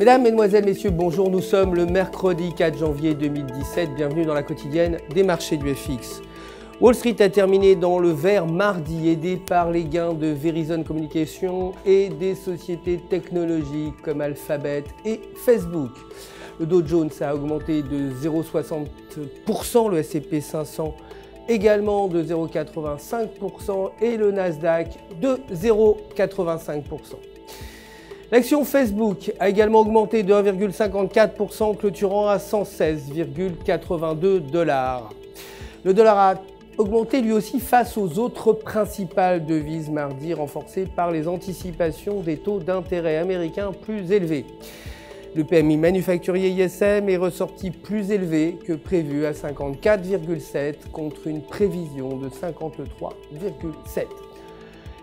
Mesdames, Mesdemoiselles, Messieurs, bonjour. Nous sommes le mercredi 4 janvier 2017. Bienvenue dans la quotidienne des marchés du FX. Wall Street a terminé dans le vert mardi, aidé par les gains de Verizon Communications et des sociétés technologiques comme Alphabet et Facebook. Le Dow Jones a augmenté de 0,60%, le S&P 500 également de 0,85% et le Nasdaq de 0,85%. L'action Facebook a également augmenté de 1,54%, clôturant à 116,82 $. Le dollar a augmenté lui aussi face aux autres principales devises mardi, renforcées par les anticipations des taux d'intérêt américains plus élevés. Le PMI manufacturier ISM est ressorti plus élevé que prévu à 54,7 contre une prévision de 53,7.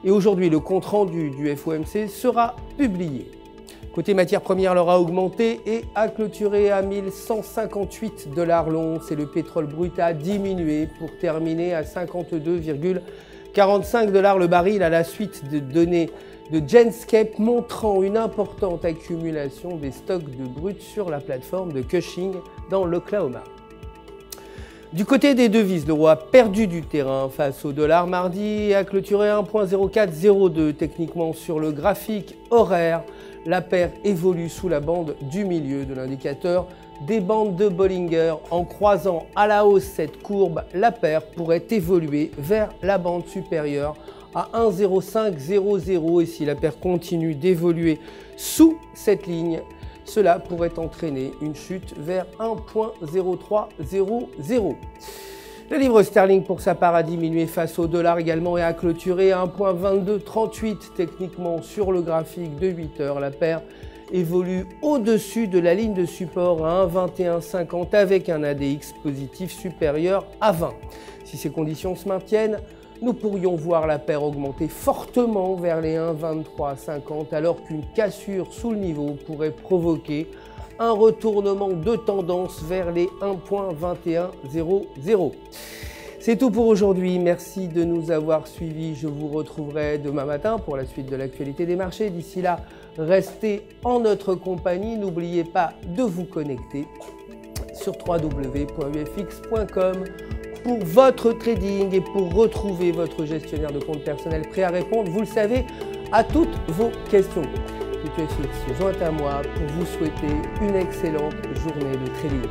Et aujourd'hui, le compte-rendu du FOMC sera publié. Côté matières premières, l'or a augmenté et a clôturé à 1158 $ l'once et le pétrole brut a diminué pour terminer à 52,45 $ le baril à la suite de données de Genscape montrant une importante accumulation des stocks de brut sur la plateforme de Cushing dans l'Oklahoma. Du côté des devises, l'euro a perdu du terrain face au dollar mardi et a clôturé à 1,0402. Techniquement sur le graphique horaire, la paire évolue sous la bande du milieu de l'indicateur des bandes de Bollinger. En croisant à la hausse cette courbe, la paire pourrait évoluer vers la bande supérieure à 1,0500 et si la paire continue d'évoluer sous cette ligne, cela pourrait entraîner une chute vers 1,0300. La livre sterling pour sa part a diminué face au dollar également et a clôturé à 1,2238. Techniquement sur le graphique de 8 heures, la paire évolue au-dessus de la ligne de support à 1,2150 avec un ADX positif supérieur à 20. Si ces conditions se maintiennent, nous pourrions voir la paire augmenter fortement vers les 1,2350 alors qu'une cassure sous le niveau pourrait provoquer un retournement de tendance vers les 1,2100. C'est tout pour aujourd'hui. Merci de nous avoir suivis. Je vous retrouverai demain matin pour la suite de l'actualité des marchés. D'ici là, restez en notre compagnie. N'oubliez pas de vous connecter sur www.ufx.com pour votre trading et pour retrouver votre gestionnaire de compte personnel prêt à répondre, vous le savez, à toutes vos questions. UFX se joint à moi pour vous souhaiter une excellente journée de trading.